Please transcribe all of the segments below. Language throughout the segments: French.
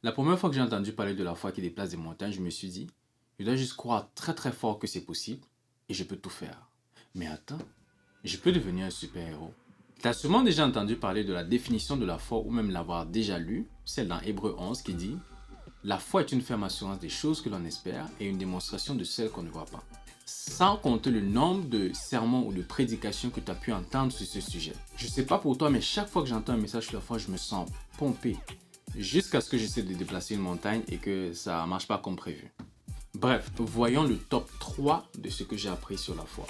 La première fois que j'ai entendu parler de la foi qui déplace des montagnes, je me suis dit, je dois juste croire très très fort que c'est possible et je peux tout faire. Mais attends, je peux devenir un super-héros. Tu as sûrement déjà entendu parler de la définition de la foi ou même l'avoir déjà lu, celle dans Hébreu 11 qui dit la foi est une ferme assurance des choses que l'on espère et une démonstration de celles qu'on ne voit pas. Sans compter le nombre de sermons ou de prédications que tu as pu entendre sur ce sujet. Je ne sais pas pour toi, mais chaque fois que j'entends un message sur la foi, je me sens pompé. Jusqu'à ce que j'essaie de déplacer une montagne et que ça ne marche pas comme prévu. Bref, voyons le top 3 de ce que j'ai appris sur la foi.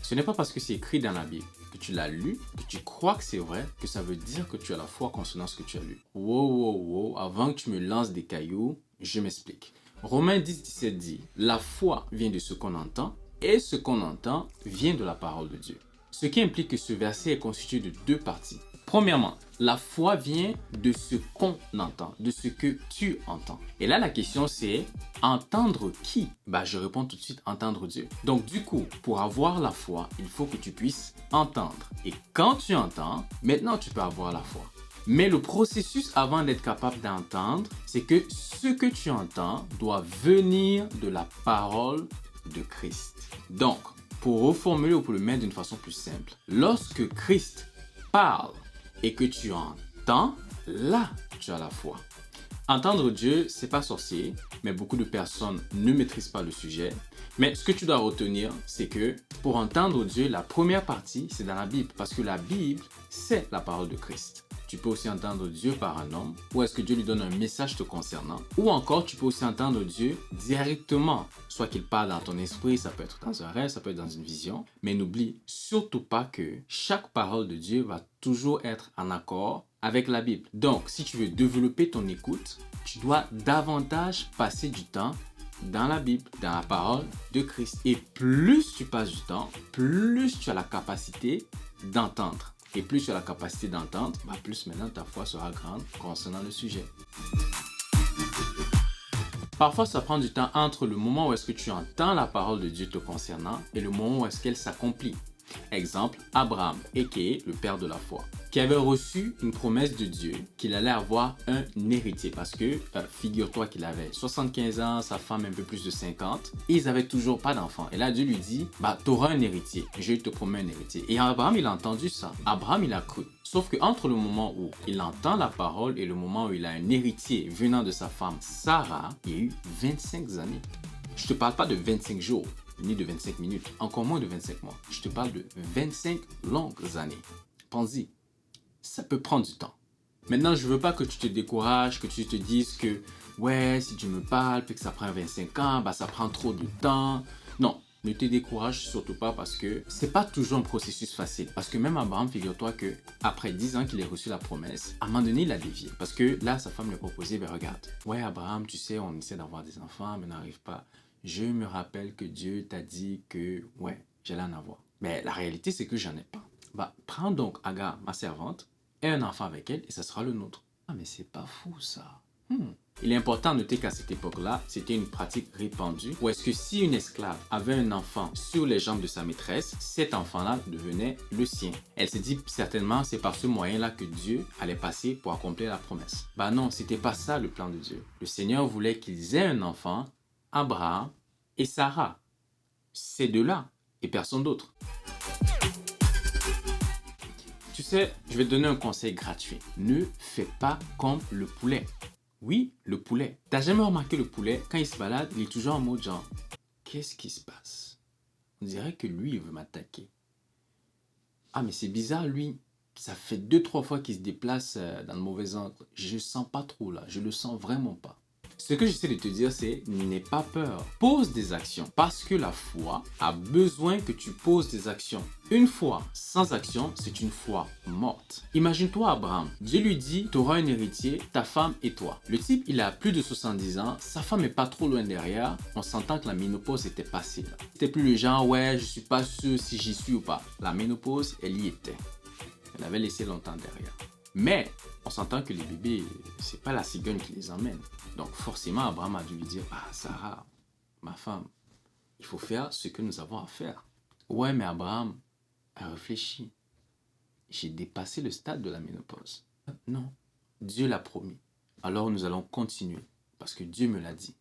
Ce n'est pas parce que c'est écrit dans la Bible, que tu l'as lu, que tu crois que c'est vrai, que ça veut dire que tu as la foi concernant ce que tu as lu. Wow, avant que tu me lances des cailloux, je m'explique. Romains 10, 17 dit, la foi vient de ce qu'on entend, et ce qu'on entend vient de la parole de Dieu. Ce qui implique que ce verset est constitué de deux parties. Premièrement, la foi vient de ce qu'on entend, de ce que tu entends. Et là, la question c'est, entendre qui? Je réponds tout de suite, entendre Dieu. Donc du coup, pour avoir la foi, il faut que tu puisses entendre. Et quand tu entends, maintenant tu peux avoir la foi. Mais le processus avant d'être capable d'entendre, c'est que ce que tu entends doit venir de la parole de Christ. Donc, pour reformuler ou pour le mettre d'une façon plus simple, lorsque Christ parle et que tu entends, là, tu as la foi. Entendre Dieu, c'est pas sorcier, mais beaucoup de personnes ne maîtrisent pas le sujet. Mais ce que tu dois retenir, c'est que pour entendre Dieu, la première partie, c'est dans la Bible, parce que la Bible, c'est la parole de Christ. Tu peux aussi entendre Dieu par un homme, ou est-ce que Dieu lui donne un message te concernant, ou encore tu peux aussi entendre Dieu directement, soit qu'il parle dans ton esprit, ça peut être dans un rêve, ça peut être dans une vision, mais n'oublie surtout pas que chaque parole de Dieu va toujours être en accord avec la Bible. Donc, si tu veux développer ton écoute, tu dois davantage passer du temps dans la Bible, dans la parole de Christ. Et plus tu passes du temps, plus tu as la capacité d'entendre. Et plus tu as la capacité d'entendre, plus maintenant ta foi sera grande concernant le sujet. Parfois, ça prend du temps entre le moment où est-ce que tu entends la parole de Dieu te concernant et le moment où est-ce qu'elle s'accomplit. Exemple, Abraham, a.k.a. le père de la foi, qui avait reçu une promesse de Dieu qu'il allait avoir un héritier. Parce que, figure-toi qu'il avait 75 ans, sa femme un peu plus de 50, et ils n'avaient toujours pas d'enfant. Et là, Dieu lui dit, tu auras un héritier, je te promets un héritier. Et Abraham, il a entendu ça. Abraham, il a cru. Sauf qu'entre le moment où il entend la parole et le moment où il a un héritier venant de sa femme Sarah, il y a eu 25 années. Je ne te parle pas de 25 jours, ni de 25 minutes, encore moins de 25 mois. Je te parle de 25 longues années. Pense-y, ça peut prendre du temps. Maintenant, je ne veux pas que tu te décourages, que tu te dises que ouais, si Dieu me parle, puis que ça prend 25 ans, ça prend trop de temps. Non, ne te décourage surtout pas parce que c'est pas toujours un processus facile. Parce que même Abraham, figure-toi que après 10 ans qu'il ait reçu la promesse, à un moment donné, il a dévié. Parce que là, sa femme lui a proposé, regarde, ouais Abraham, tu sais, on essaie d'avoir des enfants, mais n'arrive pas. Je me rappelle que Dieu t'a dit que, ouais, j'allais en avoir. Mais la réalité, c'est que j'en ai pas. Prends donc Agar, ma servante, et un enfant avec elle, et ça sera le nôtre. Ah, mais c'est pas fou, ça. Il est important de noter qu'à cette époque-là, c'était une pratique répandue, où est-ce que si une esclave avait un enfant sur les jambes de sa maîtresse, cet enfant-là devenait le sien. Elle s'est dit certainement, c'est par ce moyen-là que Dieu allait passer pour accomplir la promesse. Non, c'était pas ça le plan de Dieu. Le Seigneur voulait qu'ils aient un enfant, Abraham et Sarah. Ces deux-là, et personne d'autre. Tu sais, je vais te donner un conseil gratuit. Ne fais pas comme le poulet. Oui, le poulet. T'as jamais remarqué le poulet, quand il se balade, il est toujours en mode genre, qu'est-ce qui se passe? On dirait que lui, il veut m'attaquer. Ah, mais c'est bizarre, lui. Ça fait 2-3 fois qu'il se déplace dans le mauvais angle. Je le sens pas trop là, je le sens vraiment pas. Ce que j'essaie de te dire, c'est n'aie pas peur. Pose des actions parce que la foi a besoin que tu poses des actions. Une foi sans action, c'est une foi morte. Imagine-toi Abraham. Dieu lui dit, tu auras un héritier, ta femme et toi. Le type, il a plus de 70 ans, sa femme est pas trop loin derrière. On s'entend que la ménopause était passée là. C'était plus le genre, ouais, je suis pas sûr si j'y suis ou pas. La ménopause, elle y était. Elle avait laissé longtemps derrière. Mais on s'entend que les bébés, c'est pas la cigogne qui les emmène. Donc forcément, Abraham a dû lui dire, Sarah, ma femme, il faut faire ce que nous avons à faire. Ouais, mais Abraham a réfléchi. J'ai dépassé le stade de la ménopause. Non, Dieu l'a promis. Alors nous allons continuer parce que Dieu me l'a dit.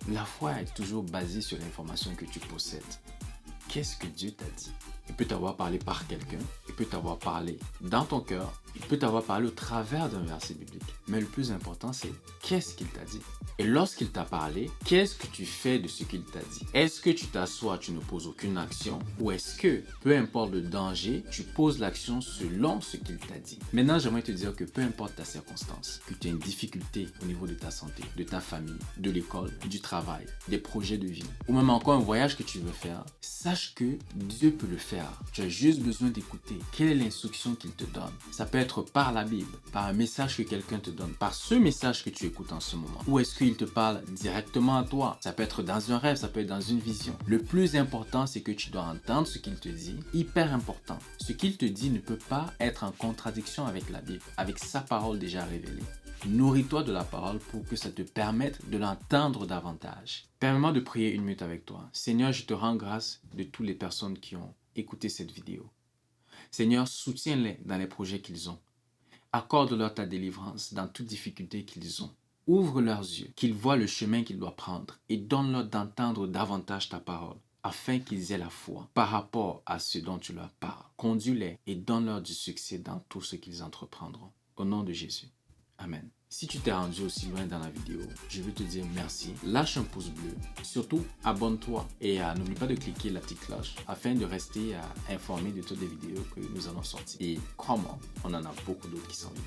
La foi est toujours basée sur l'information que tu possèdes. Qu'est-ce que Dieu t'a dit? Il peut t'avoir parlé par quelqu'un, il peut t'avoir parlé dans ton cœur, il peut t'avoir parlé au travers d'un verset biblique. Mais le plus important, c'est qu'est-ce qu'il t'a dit? Et lorsqu'il t'a parlé, qu'est-ce que tu fais de ce qu'il t'a dit? Est-ce que tu t'assois, tu ne poses aucune action? Ou est-ce que, peu importe le danger, tu poses l'action selon ce qu'il t'a dit? Maintenant, j'aimerais te dire que peu importe ta circonstance, que tu as une difficulté au niveau de ta santé, de ta famille, de l'école, du travail, des projets de vie, ou même encore un voyage que tu veux faire, sache que Dieu peut le faire. Tu as juste besoin d'écouter. Quelle est l'instruction qu'il te donne? Ça peut être par la Bible, par un message que quelqu'un te donne, par ce message que tu écoutes en ce moment. Ou est-ce qu'il te parle directement à toi? Ça peut être dans un rêve, ça peut être dans une vision. Le plus important, c'est que tu dois entendre ce qu'il te dit. Hyper important. Ce qu'il te dit ne peut pas être en contradiction avec la Bible, avec sa parole déjà révélée. Nourris-toi de la parole pour que ça te permette de l'entendre davantage. Permets-moi de prier une minute avec toi. Seigneur, je te rends grâce de toutes les personnes qui ont écouté cette vidéo. Seigneur, soutiens-les dans les projets qu'ils ont. Accorde-leur ta délivrance dans toute difficulté qu'ils ont. Ouvre leurs yeux, qu'ils voient le chemin qu'ils doivent prendre et donne-leur d'entendre davantage ta parole, afin qu'ils aient la foi par rapport à ce dont tu leur parles. Conduis-les et donne-leur du succès dans tout ce qu'ils entreprendront. Au nom de Jésus. Amen. Si tu t'es rendu aussi loin dans la vidéo, je veux te dire merci. Lâche un pouce bleu. Surtout, abonne-toi et n'oublie pas de cliquer la petite cloche afin de rester informé de toutes les vidéos que nous allons sortir. Et crois-moi, on en a beaucoup d'autres qui s'en viennent.